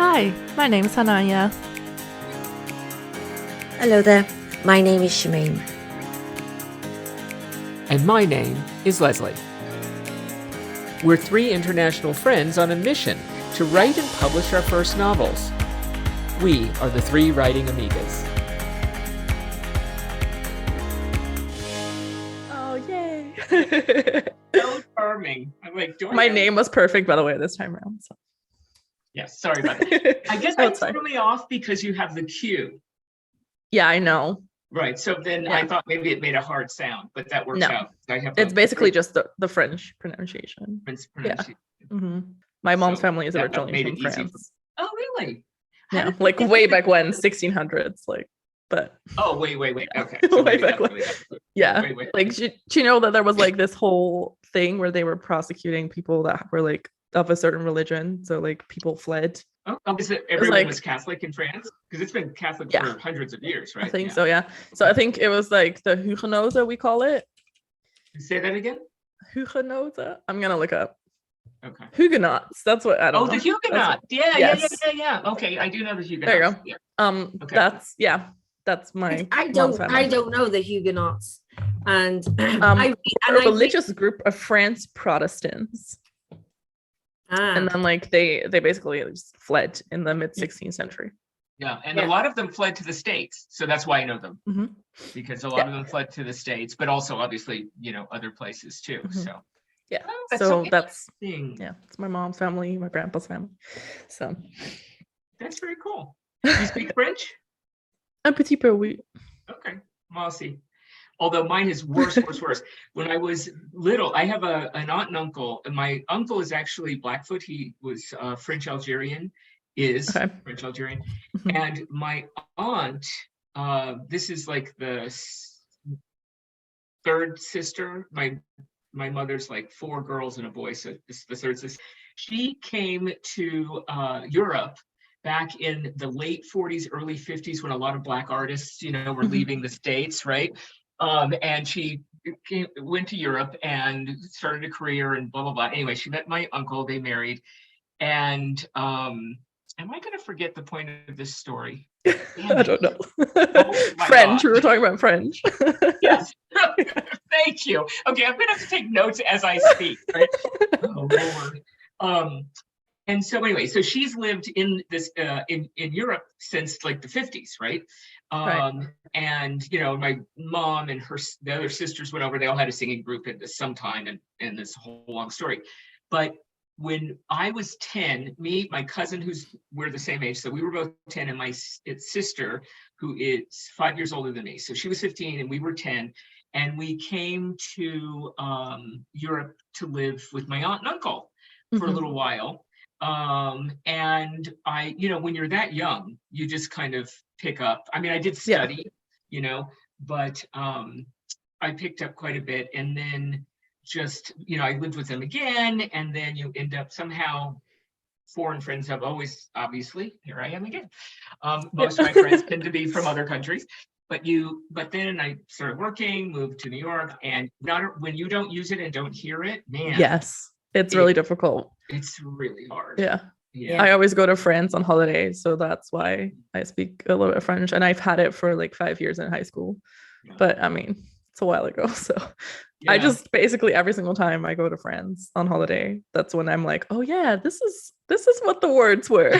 Hi, my name is Hananya. Hello there, my name is Shameem. And my name is Leslie. We're three international friends on a mission to write and publish our first novels. We are the Three Writing Amigas. Oh, yay. So charming. I'm like, My name was perfect, by the way, this time around. So. Yes, sorry about that. I guess No, I'm it's fine. totally off because you have the Q. Yeah, I know. Right. So then Yeah. I thought maybe it made a hard sound, but that works No. out. I have It's basically just the French pronunciation. pronunciation. hmm My mom's So family is that originally made from it easy France. Oh, really? How Yeah, did they like get way the- back when, 1600s, like, but Oh, wait. Okay. Way maybe back that's when. really that. yeah. Wait. Like, do you know that there was like this whole thing where they were prosecuting people that were like of a certain religion? So like people fled. Oh, is it everyone like- was Catholic in France? Because it's been Catholic Yeah. for hundreds of years, right? I think so, yeah. So I think it was like the Huguenots, we call it. Say that again? Huguenots? I'm gonna look up. Okay. Huguenots. That's what I don't Oh, know. the Huguenot. Yeah. Okay, I do know the Huguenots. There you go. Yeah. Okay. That's my I mom's family. don't know the Huguenots, and A religious group of France Protestants, and then like they basically just fled in the mid 16th century. Yeah, and Yeah. a lot of them fled to the States, so that's why I know them. Mhm. Because a lot of them fled to the States, but also obviously, other places too. Mhm. So Yeah. Oh, that's So so that's interesting. it's my mom's family, my grandpa's family. So That's very cool. You speak French? un petit peu, oui. Okay, well, I'll see. Although mine is worse. When I was little, I have an aunt and uncle, and my uncle is actually Blackfoot. He was French Algerian, Okay. French Algerian, Mhm. and my aunt, this is like the third sister. My mother's like four girls and a boy, so this is the third sister. She came to Europe back in the late 40s, early 50s, when a lot of Black artists, were Mhm. leaving the States, right? And she went to Europe and started a career and blah, blah, blah. Anyway, she met my uncle, they married. And am I going to forget the point of this story? Damn I it. don't know. my French. God. We were talking about French. Yes. Thank you. Okay, I'm gonna have to take notes as I speak, right? Oh Lord. And so anyway, so she's lived in this in Europe since like the 50s, right? Right. And my mom and the other sisters went over, they all had a singing group at sometime, and this whole long story. But when I was 10, my cousin, we're the same age, so we were both 10, and my sister, who is 5 years older than me, so she was 15 and we were 10, and we came to Europe to live with my aunt and uncle for a Mhm. little while. And I, when you're that young, you just kind of pick up. I mean, I did Yeah. study, but I picked up quite a bit, and then just, I lived with them again, and then you end up somehow. Foreign friends have always, obviously, here I am again. Most of my friends tend to be from other countries, but then I started working, moved to New York, and when you don't use it and don't hear it, man, Yes. It's really difficult. it's really hard. Yeah. Yeah. I always go to France on holidays, so that's why I speak a little bit of French, and I've had it for like 5 years in high school. Yeah. But I mean, it's a while ago, so I Yeah. just basically every single time I go to France on holiday, that's when I'm like, oh yeah, this is what the words were.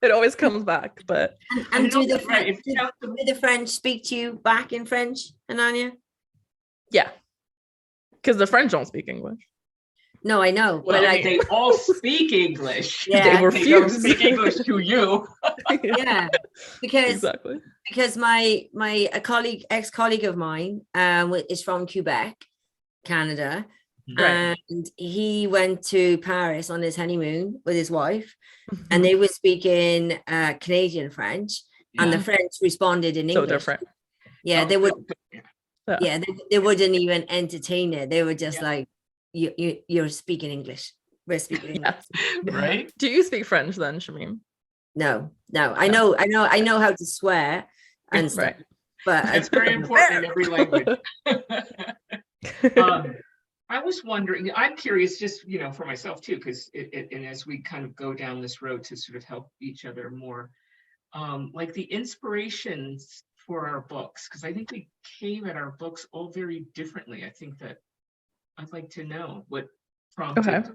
It always comes back, but and do the right, French, do the French speak to you back in French, Hananya? yeah, because the French don't speak English. No, I know, Well, but they all speak English. Yeah. They They don't refuse. speak English to you. yeah, because Exactly. my ex-colleague of mine is from Quebec, Canada, Right. and he went to Paris on his honeymoon with his wife, Mhm. and they were speaking Canadian French, and the Yeah. French responded in So English. different. Yeah, they would. Yeah. Yeah, they wouldn't even entertain it. They were just Yeah. like, you're speaking English. We're speaking English. Yeah. Right? Do you speak French then, Shameem? No. I know how to swear and stuff, Right. but That's very important in every language. I was wondering, I'm curious just, for myself too, because and as we kind of go down this road to sort of help each other more, like the inspirations for our books, because I think we came at our books all very differently. I think that I'd like to know what prompted. Okay.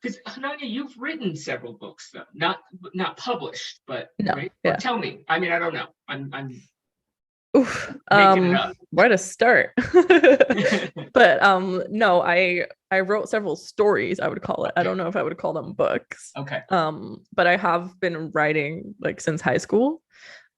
Because Hananya, you've written several books though, not published, but No, right? yeah. Or tell me. I mean, I don't know. I'm Oof, making it up. where to start? But no, I wrote several stories, I would call it. I don't know if I would call them books. Okay. But I have been writing like since high school.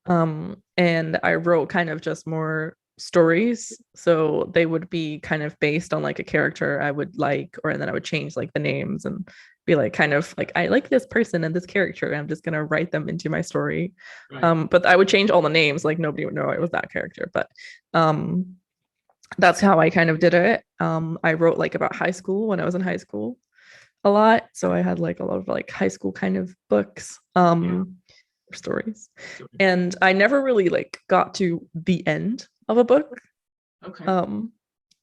And I wrote kind of just more stories, so they would be kind of based on like a character I would like, or and then I would change like the names and be like kind of like, I like this person and this character, and I'm just gonna write them into my story. Right. But I would change all the names, like nobody would know it was that character, but that's how I kind of did it. I wrote like about high school when I was in high school a lot, so I had like a lot of like high school kind of books, stories, and I never really like got to the end of a book. Okay.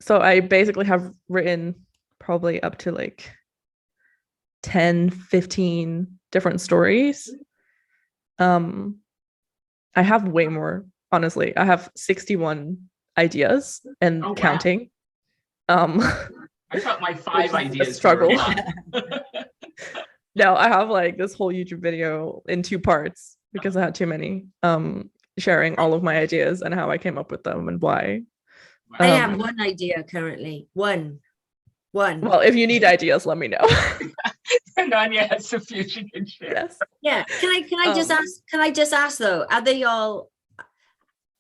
So I basically have written probably up to like 10-15 different stories. I have way more, honestly. I have 61 ideas and Oh, wow. counting. I thought my 5 ideas struggle. were No, I have like this whole YouTube video in 2 parts because I had too many, sharing all of my ideas and how I came up with them and why. I have one idea currently. One. Well, if you need ideas, let me know. Hananya has a few she can share. Yes. Yeah. Can I just ask though, are they all,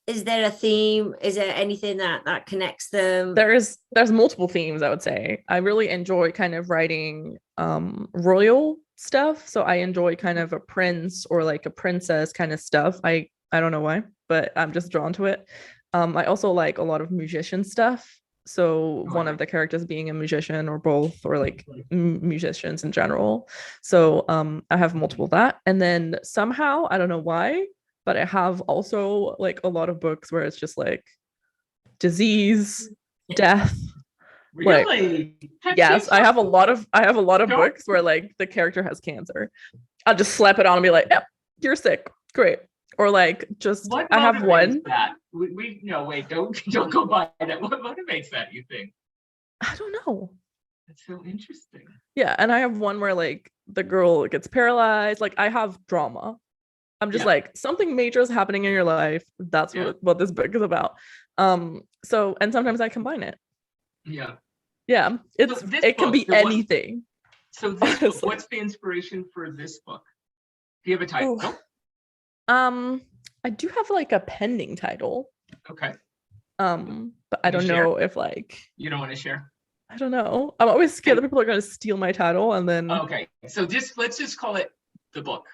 is there a theme? Is there anything that connects them? There's multiple themes, I would say. I really enjoy kind of writing royal stuff. So I enjoy kind of a prince or like a princess kind of stuff. I don't know why, but I'm just drawn to it. I also like a lot of musician stuff. So one of the characters being a musician or both, or like musicians in general. So I have multiple of that. And then somehow, I don't know why, but I have also like a lot of books where it's just like disease, death. Really? Like, yes, I have a lot of books where like the character has cancer. I'll just slap it on and be like, yep, you're sick. Great. Or like just What I have one. That? We no, wait, don't go by that. What motivates that, you think? I don't know. That's so interesting. Yeah, and I have one where like the girl gets paralyzed. Like I have drama. I'm just like, something major is happening in your life. That's what this book is about. So, and sometimes I combine it. Yeah. Yeah. It can be anything. So this book, what's the inspiration for this book? Do you have a title? Ooh. I do have like a pending title. Okay. But I don't know if like you don't want to share. I don't know. I'm always scared that people are going to steal my title and then. Okay. So let's just call it the book.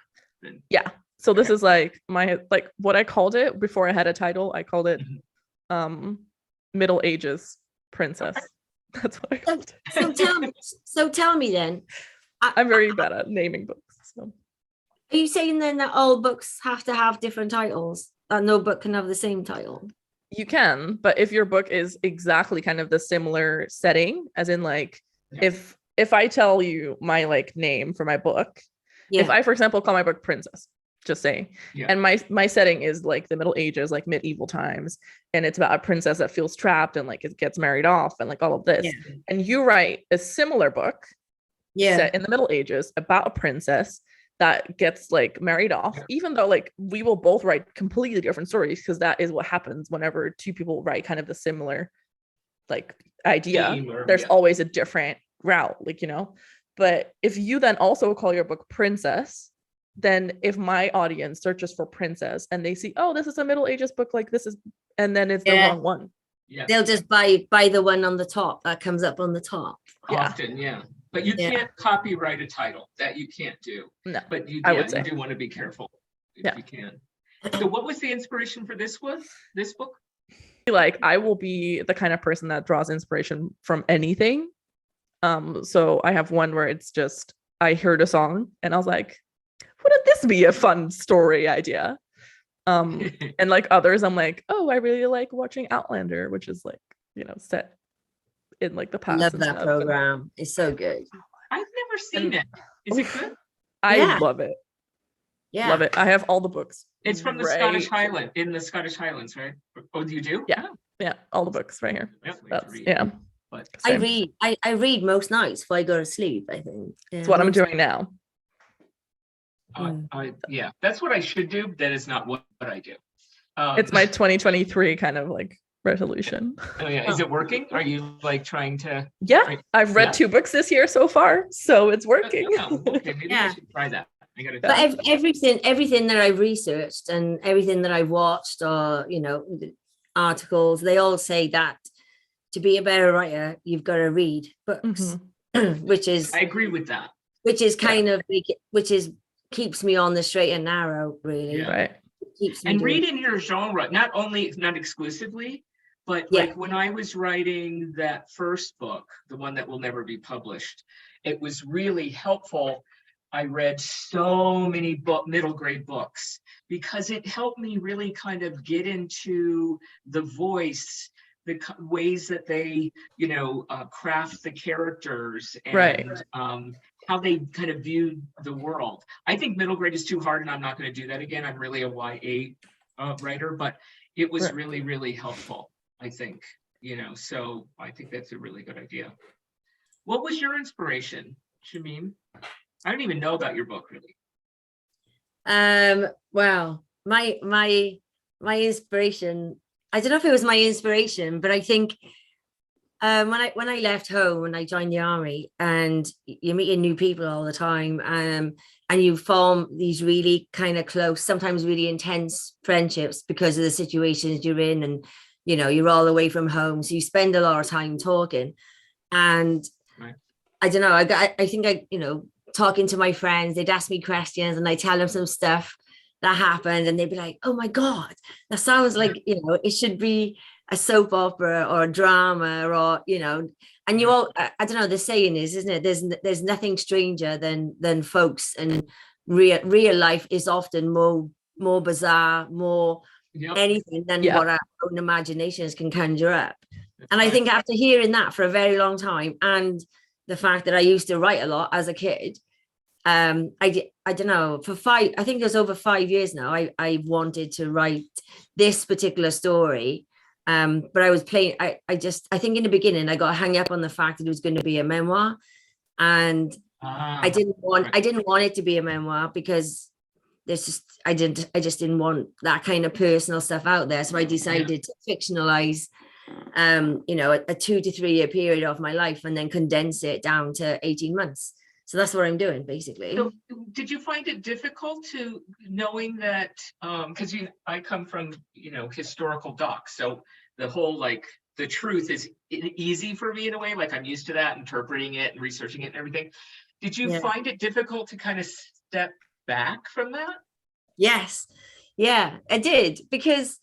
Then. Yeah. So this is like my like what I called it before I had a title. I called it Middle Ages Princess. Okay. That's what I called it. So tell me then. I'm very bad at naming books. So. Are you saying then that all books have to have different titles? That no book can have the same title? You can, but if your book is exactly kind of the similar setting, as in like if I tell you my like name for my book, if I, for example, call my book Princess, just say, and my setting is like the Middle Ages, like medieval times, and it's about a princess that feels trapped and like it gets married off and like all of this, and you write a similar book set in the Middle Ages about a princess that gets like married off, even though like we will both write completely different stories, because that is what happens whenever two people write kind of the similar like idea. There's always a different route, like, you know. But if you then also call your book Princess, then if my audience searches for princess and they see, oh, this is a Middle Ages book, like this is, and then it's the wrong one. They'll just buy the one on the top that comes up on the top. Often, but you can't copyright a title. That you can't do. No, but you, I would say. You do want to be careful if you can. So what was the inspiration for this book? Like I will be the kind of person that draws inspiration from anything. So I have one where it's just I heard a song and I was like, wouldn't this be a fun story idea? And like others, I'm like, oh, I really like watching Outlander, which is like, you know, set in like the I past. love and that stuff. program. It's so good. I've never seen And- it. Is it good? I Yeah. love it. Yeah. Love it. I have all the books. It's from the Scottish Highland, in the Scottish Highlands, right? Oh, you do? Yeah. Yeah, all the books right here. Definitely to That's read. yeah. But I Same. read most nights before I go to sleep, I think. That's what I'm doing now. yeah, that's what I should do. That is not what I do. It's my 2023 kind of like resolution. Oh yeah, is it working? Are you like trying to? Yeah, Right. I've read Yeah. 2 books this year so far, so it's working. Oh, okay, maybe I Yeah. should try that. I gotta. But everything that I've researched and everything that I've watched, or the articles, they all say that to be a better writer, you've got to read books, which is I agree with that. kind of keeps me on the straight and narrow, really. Yeah. Right. Keeps me And doing- read in your genre, not exclusively, but Yeah. like when I was writing that first book, the one that will never be published, it was really helpful. I read so many middle grade books because it helped me really kind of get into the voice, the ways that they, craft the characters and Right. how they kind of view the world. I think middle grade is too hard, and I'm not going to do that again. I'm really a YA writer, but it was Right. really, really helpful, I think, so I think that's a really good idea. What was your inspiration, Shameem? I don't even know about your book, really. Well, my inspiration, I don't know if it was my inspiration, but I think when I left home, when I joined the army, and you're meeting new people all the time, and you form these really kind of close, sometimes really intense friendships because of the situations you're in, and you're all away from home, so you spend a lot of time talking. And right. I don't know, I think talking to my friends, they'd ask me questions and I tell them some stuff that happened, and they'd be like, oh my God, that sounds like, it should be a soap opera or a drama, or, and you all, I don't know, the saying is, isn't it? There's nothing stranger than folks, and real life is often more bizarre, more anything than what our own imaginations can conjure up. And I think after hearing that for a very long time, and the fact that I used to write a lot as a kid, I don't know, I think it was over 5 years now, I wanted to write this particular story. But I was playing, I think in the beginning I got hung up on the fact that it was going to be a memoir, and I didn't want it to be a memoir because I just didn't want that kind of personal stuff out there. So I decided to fictionalize a 2 to 3 year period of my life and then condense it down to 18 months. So that's what I'm doing, basically. So did you find it difficult to knowing that, because I come from, historical docs, so the whole, like, the truth is easy for me in a way, like I'm used to that, interpreting it and researching it and everything. Did you find it difficult to kind of step back from that? Yes. Yeah, I did, because,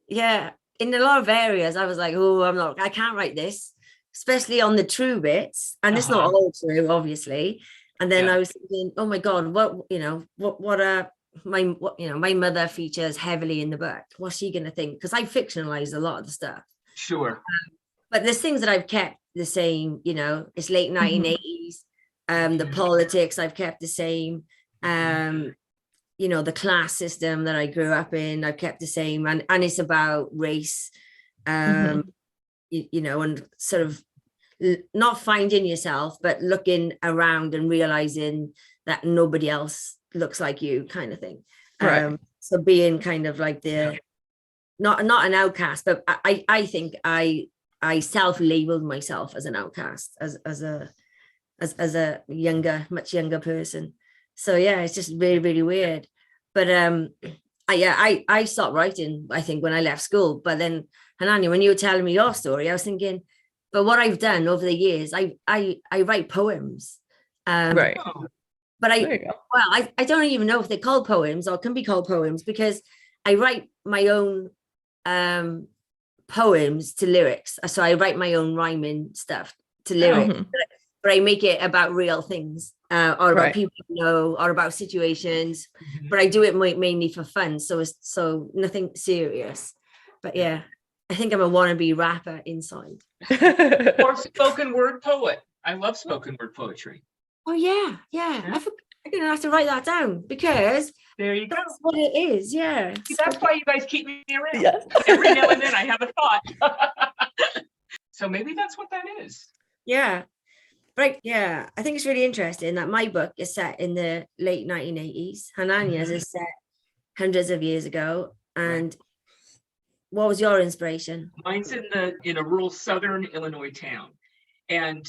in a lot of areas, I was like, oh, I can't write this, especially on the true bits. And it's not all true, obviously. And then I was thinking, oh my God, my mother features heavily in the book. What's she going to think? Because I fictionalized a lot of the stuff. Sure. But there's things that I've kept the same, it's late 1980s. The politics I've kept the same. The class system that I grew up in, I've kept the same. And it's about race, and sort of not finding yourself, but looking around and realizing that nobody else looks like you, kind of thing. Right. So being kind of like not an outcast, but I think I self-labeled myself as an outcast, as a much younger person. So it's just really, really weird. But I stopped writing, I think, when I left school. But then, Hananya, when you were telling me your story, I was thinking, but what I've done over the years, I write poems. Right. But I don't even know if they're called poems or can be called poems, because I write my own poems to lyrics. So I write my own rhyming stuff to lyrics, but I make it about real things, or about people I know, or about situations. But I do it mainly for fun, so nothing serious. But I think I'm a wannabe rapper inside. Or spoken word poet. I love spoken word poetry. Oh yeah. I'm gonna have to write that down, because there you go. That's what it is. Yeah. That's why you guys keep me around. Yes. Every now and then I have a thought. So maybe that's what that is. Yeah. Right. Yeah. I think it's really interesting that my book is set in the late 1980s. Hananya's is set hundreds of years ago. And what was your inspiration? Mine's in a rural southern Illinois town. And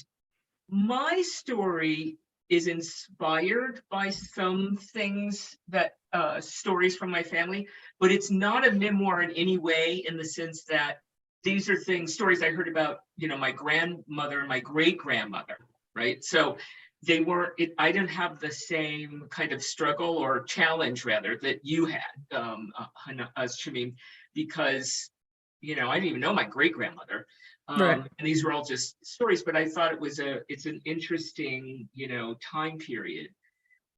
my story is inspired by some things that stories from my family, but it's not a memoir in any way, in the sense that these are stories I heard about, my grandmother and my great grandmother, right? So they weren't, I didn't have the same kind of struggle or challenge, rather, that you had, Shameem, because, I didn't even know my great grandmother. And these were all just stories, but I thought it's an interesting, time period.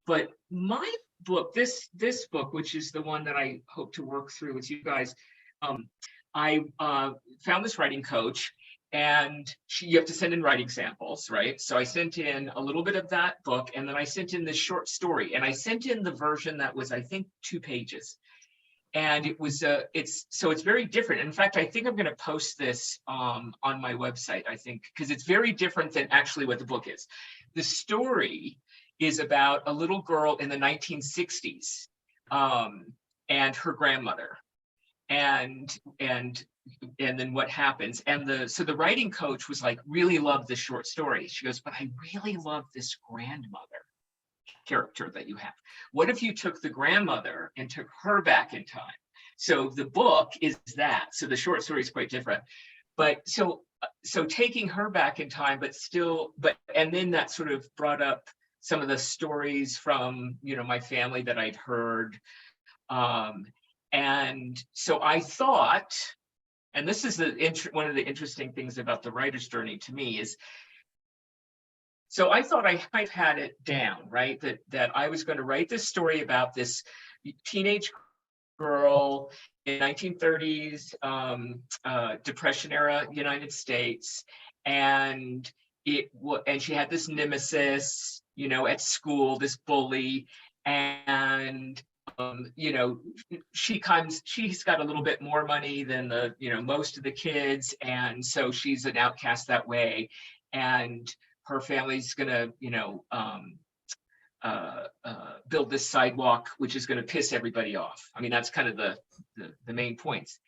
But my book, this book, which is the one that I hope to work through with you guys, I found this writing coach, and you have to send in writing samples, right? So I sent in a little bit of that book, and then I sent in this short story, and I sent in the version that was, I think, 2 pages. And it was it's very different. In fact, I think I'm going to post this on my website, I think, because it's very different than actually what the book is. The story is about a little girl in the 1960s and her grandmother, and then what happens. And so the writing coach was like, really loved this short story. She goes, but I really love this grandmother character that you have. What if you took the grandmother and took her back in time? So the book is that. So the short story is quite different. But so taking her back in time, and then that sort of brought up some of the stories from, my family that I'd heard. And so I thought, and this is one of the interesting things about the writer's journey to me is, so I thought I might have had it down, right? That I was going to write this story about this teenage girl in 1930s Depression era United States, and she had this nemesis, at school, this bully, and she's got a little bit more money than most of the kids, and so she's an outcast that way, and her family's gonna, build this sidewalk, which is gonna piss everybody off. I mean, that's kind of the main points.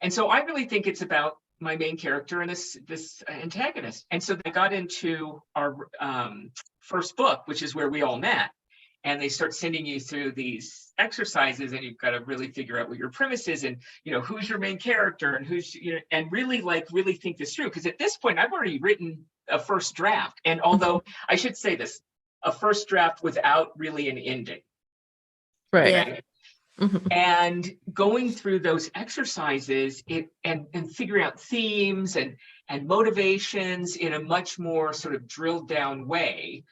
And so I really think it's about my main character and this antagonist. And so they got into our first book, which is where we all met. And they start sending you through these exercises, and you've got to really figure out what your premise is, and who's your main character, and who's and really think this through. Because at this point, I've already written a first draft, and although I should say this, a first draft without really an ending, right? Yeah. Mm-hmm. And going through those exercises, and figuring out themes and motivations in a much more sort of drilled down way,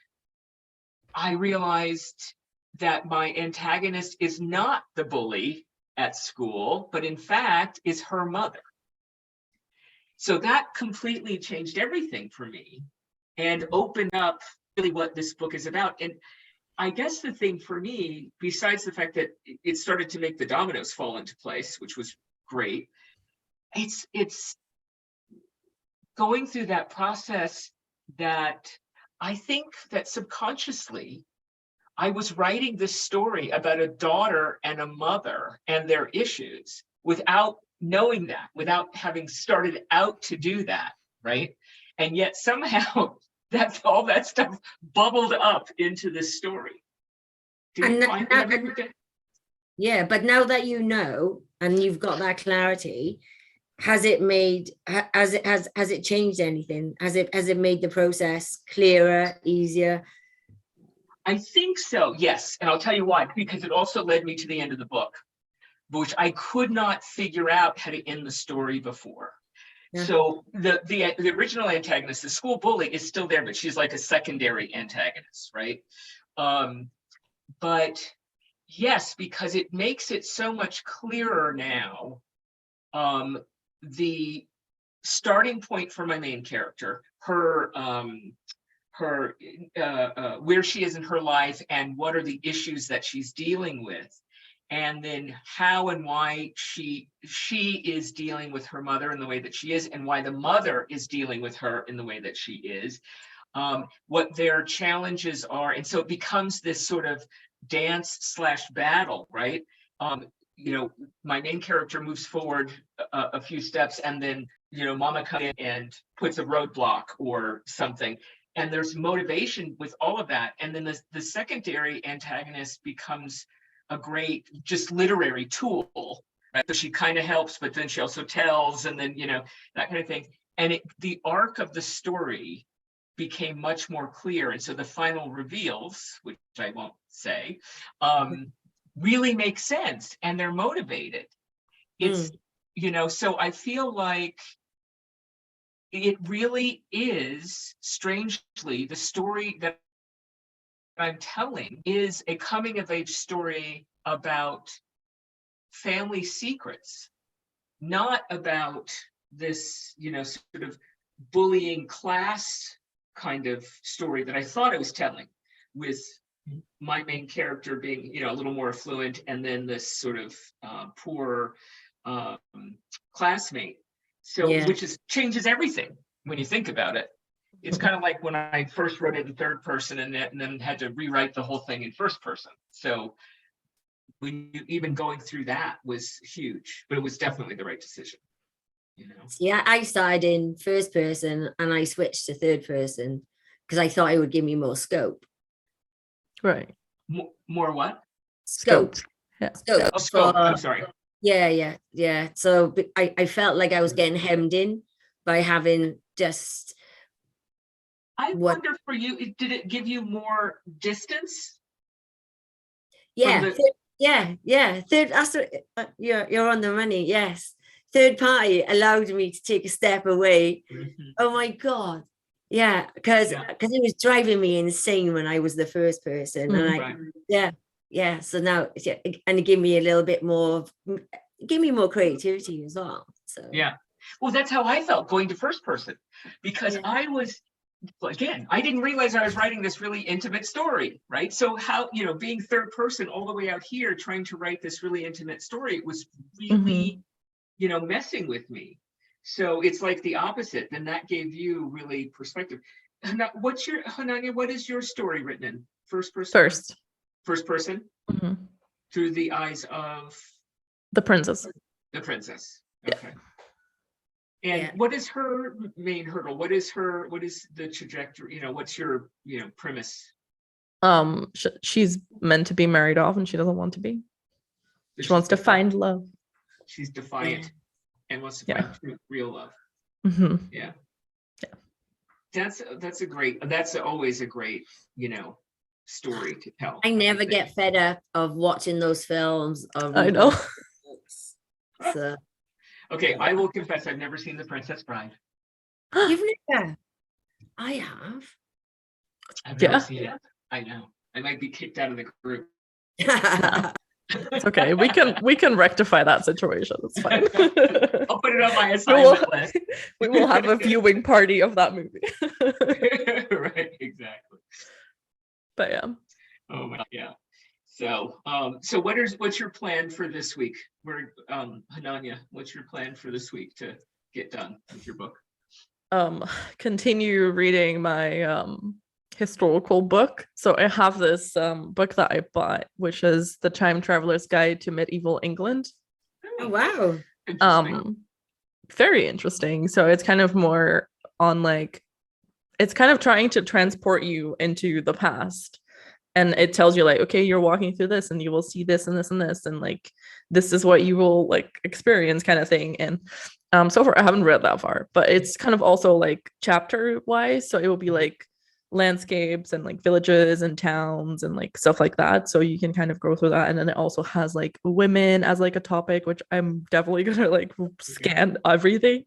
I realized that my antagonist is not the bully at school, but in fact is her mother. So that completely changed everything for me and opened up really what this book is about. And I guess the thing for me, besides the fact that it started to make the dominoes fall into place, which was great, it's going through that process that I think that subconsciously I was writing this story about a daughter and a mother and their issues without knowing that, without having started out to do that, right? And yet somehow all that stuff bubbled up into this story. Yeah, but now that you know, and you've got that clarity, has it changed anything? Has it made the process clearer, easier? I think so, yes. And I'll tell you why, because it also led me to the end of the book, which I could not figure out how to end the story before. Yeah. So the original antagonist, the school bully, is still there, but she's like a secondary antagonist, right? But yes, because it makes it so much clearer now the starting point for my main character, her where she is in her life and what are the issues that she's dealing with, and then how and why she is dealing with her mother in the way that she is, and why the mother is dealing with her in the way that she is, what their challenges are. And so it becomes this sort of dance / battle, right? My main character moves forward a few steps, and then mama comes in and puts a roadblock or something, and there's motivation with all of that. And then the secondary antagonist becomes a great just literary tool, right? So she kind of helps, but then she also tells, and then that kind of thing. And the arc of the story became much more clear, and so the final reveals, which I won't say, really make sense, and they're motivated. It's so I feel like it really is, strangely, the story that I'm telling is a coming of age story about family secrets, not about this sort of bullying class kind of story that I thought I was telling, with my main character being a little more affluent, and then this sort of poor classmate. So which changes everything when you think about it. It's kind of like when I first wrote it in third person and then had to rewrite the whole thing in first person. So even going through that was huge, but it was definitely the right decision. Yeah, I started in first person and I switched to third person because I thought it would give me more scope. Right. More what? Scope. Yeah. Scope. Oh, scope. I'm sorry. Yeah. So I felt like I was getting hemmed in by having just. I wonder for you, did it give you more distance? Yeah. Third, you're on the money. Yes. Third party allowed me to take a step away. Oh my God. Yeah, because it was driving me insane when I was the first person. And so now, and it gave me a little bit more, give me more creativity as well. So well, that's how I felt going to first person, because I was, again, I didn't realize I was writing this really intimate story, right? So how, being third person all the way out here, trying to write this really intimate story, it was really, messing with me. So it's like the opposite. Then that gave you really perspective. Hananya, what is your story written in? First person? First person? Through the eyes of? The princess. The princess. Okay. And what is her main hurdle? What is the trajectory? What's your, premise? She's meant to be married off and she doesn't want to be. She wants to find love. She's defiant and wants to find real love. Yeah. That's always a great, story to tell. I never get fed up of watching those films. I know. So. Okay, I will confess I've never seen The Princess Bride. You've never? I have. I've never seen it. I know. I might be kicked out of the group. It's okay. We can rectify that situation. It's fine. I'll put it on my assignment list. We will have a viewing party of that movie. Right, exactly. But yeah. Oh my, yeah. So what's your plan for this week? Hananya, what's your plan for this week to get done with your book? Continue reading my historical book. So I have this book that I bought, which is The Time Traveler's Guide to Medieval England. Oh wow. Very interesting. So it's kind of more on it's kind of trying to transport you into the past. And it tells you okay, you're walking through this and you will see this and this and this. And this is what you will experience kind of thing. And so far I haven't read that far, but it's kind of also chapter wise. So it will be landscapes and villages and towns and stuff like that. So you can kind of go through that. And then it also has women as a topic, which I'm definitely gonna scan everything.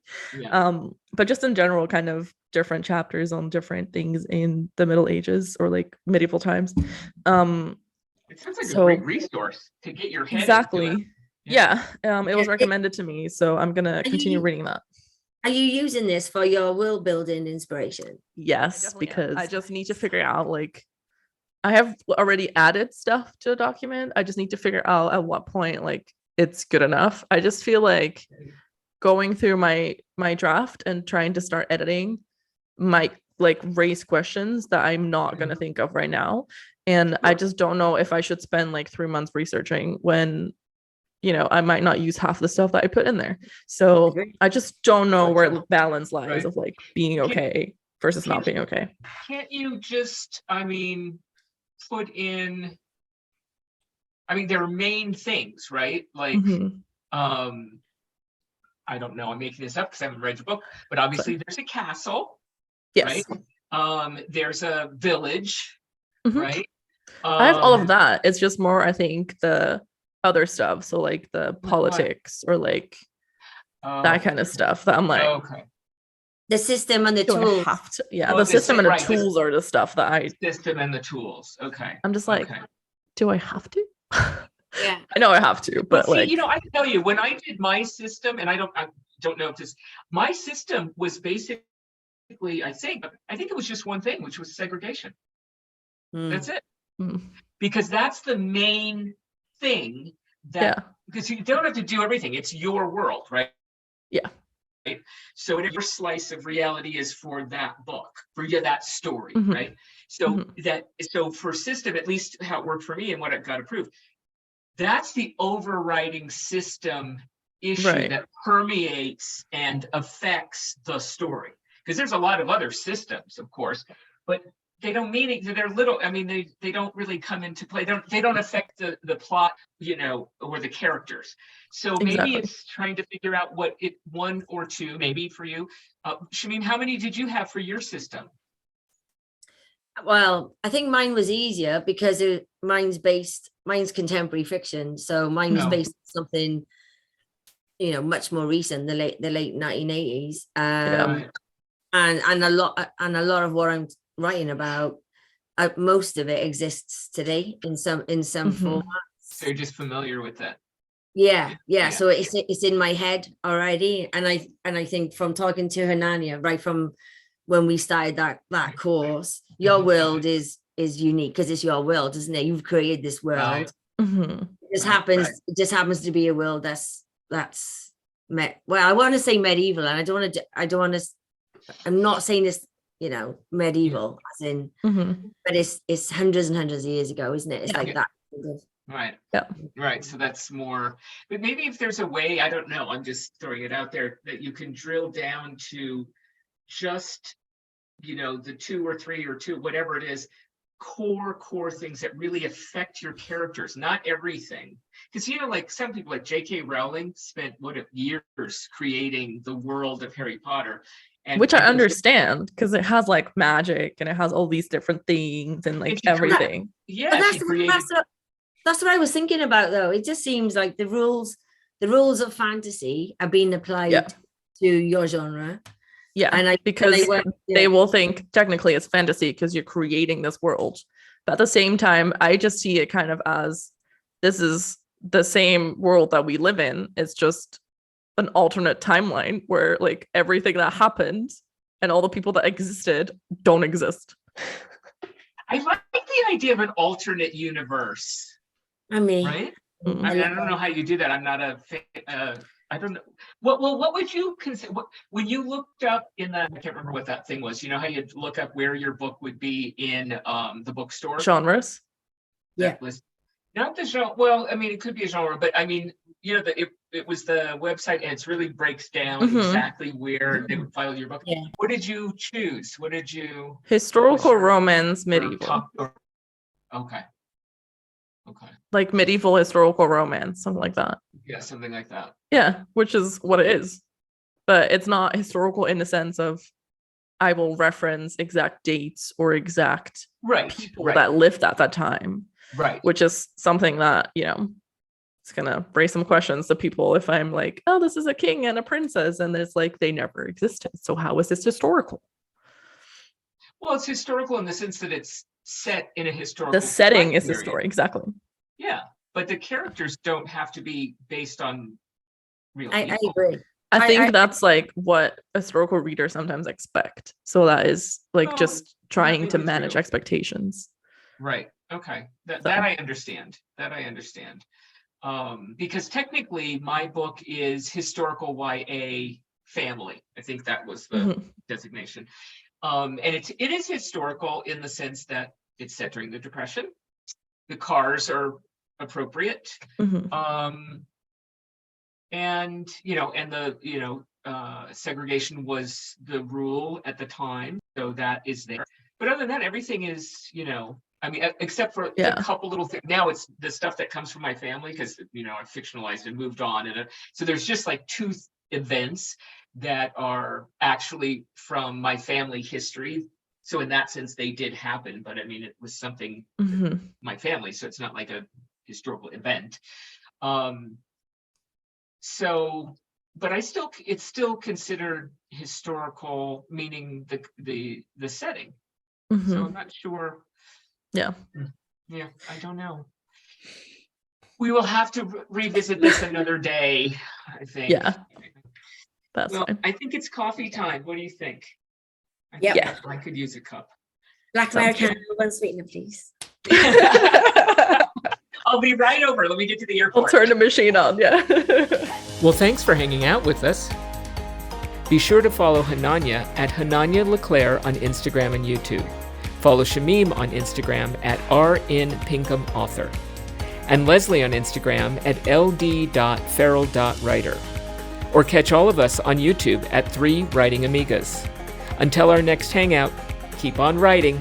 But just in general, kind of different chapters on different things in the Middle Ages or medieval times. It sounds like a great resource to get your head exactly into it. Yeah, it was recommended to me, so I'm gonna continue reading that. Are you using this for your world building inspiration? Yes, because I just need to figure out, like, I have already added stuff to a document. I just need to figure out at what point, like, it's good enough. I just feel like going through my draft and trying to start editing might like raise questions that I'm not going to think of right now. And I just don't know if I should spend like 3 months researching when, you know, I might not use half the stuff that I put in there. So I just don't know where the balance lies of like being okay versus not being okay. Can't you just, I mean, put in, I mean, there are main things, right? Like, I don't know, I'm making this up because I haven't read your book, but obviously there's a castle, right? There's a village, right? I have all of that. It's just more, I think, the other stuff. So like the politics or like that kind of stuff that I'm like, the system and the tools. The system and the tools are the stuff that I system and the tools. I'm just like, do I have to? Yeah, I know I have to, but see, like, you know, I can tell you when I did my system, and I don't know if this, my system was basically, I think it was just one thing, which was segregation. That's it. Because that's the main thing that, because you don't have to do everything. It's your world, right? Yeah. Right? So whatever your slice of reality is for that book, for that story, right? So so for system, at least how it worked for me and what it got approved, that's the overriding system issue that permeates and affects the story. Because there's a lot of other systems, of course, but they don't mean it. They're little. I mean, they don't really come into play. They don't affect the plot, you know, or the characters. So maybe it's trying to figure out what one or two, maybe for you. Shameem, how many did you have for your system? Well, I think mine was easier because mine's contemporary fiction. So mine was based on something, you know, much more recent, the late 1980s. And a lot of what I'm writing about, most of it exists today in some format. So you're just familiar with that. Yeah. So it's in my head already, and I think from talking to Hananya, right from when we started that course, your world is unique because it's your world, isn't it? You've created this world. It just happens to be a world that's I want to say medieval, and I don't want to. I'm not saying this, you know, medieval as in, but it's hundreds and hundreds of years ago, isn't it? It's like that. Right. Yeah. Right. So that's more, but maybe if there's a way, I don't know, I'm just throwing it out there, that you can drill down to just, you know, the 2 or 3 or 2, whatever it is, core things that really affect your characters, not everything. Because, you know, like some people like J.K. Rowling spent years creating the world of Harry Potter. And which I understand because it has like magic and it has all these different things and like everything. Yeah, that's what I was thinking about though. It just seems like the rules of fantasy are being applied to your genre. Yeah, and because they will think technically it's fantasy because you're creating this world. But at the same time, I just see it kind of as this is the same world that we live in. It's just an alternate timeline where like everything that happened and all the people that existed don't exist. I like the idea of an alternate universe. I mean, right? I mean, I don't know how you do that. I'm not I don't know. What would you consider when you looked up in that? I can't remember what that thing was. You know how you'd look up where your book would be in the bookstore? Genres. That was not the genre. Well, I mean, it could be a genre, but I mean, you know, it was the website, and it really breaks down exactly where they would file your book. Yeah. What did you choose? What did you? Historical romance, medieval. Okay. Like medieval historical romance, something like that. Yeah, something like that. Yeah, which is what it is. But it's not historical in the sense of I will reference exact dates or exact people that lived at that time. Right. Which is something that, you know, it's going to raise some questions to people if I'm like, oh, this is a king and a princess. And it's like, they never existed. So how is this historical? Well, it's historical in the sense that it's set in a historical. The setting is the story, exactly. Yeah, but the characters don't have to be based on real I people. agree. I think that's like what a historical reader sometimes expect. So that is like just trying to manage expectations. Right. Okay. That I understand. Because technically my book is historical YA family. I think that was the designation. And it is historical in the sense that it's set during the Depression. The cars are appropriate. And segregation was the rule at the time, so that is there. But other than that, everything is, I mean, except for a couple little things. Now it's the stuff that comes from my family because I fictionalized and moved on, and so there's just like 2 events that are actually from my family history. So in that sense, they did happen, but I mean, it was something my family, so it's not like a historical event. So, but it's still considered historical, meaning the setting. So I'm not sure. Yeah, I don't know. We will have to revisit this another day, I think. Yeah, that's fine. I think it's coffee time. What do you think? I could use a cup. Black Americano, 1 sweetener, please. I'll be right over. Let me get to the airport. We'll turn the machine on. Yeah. Well, thanks for hanging out with us. Be sure to follow Hananya at Hananya LeClaire on Instagram and YouTube. Follow Shameem on Instagram at rnpinkhamauthor. And Leslie on Instagram at ld.feral.writer. Or catch all of us on YouTube at 3 Writing Amigas. Until our next hangout, keep on writing.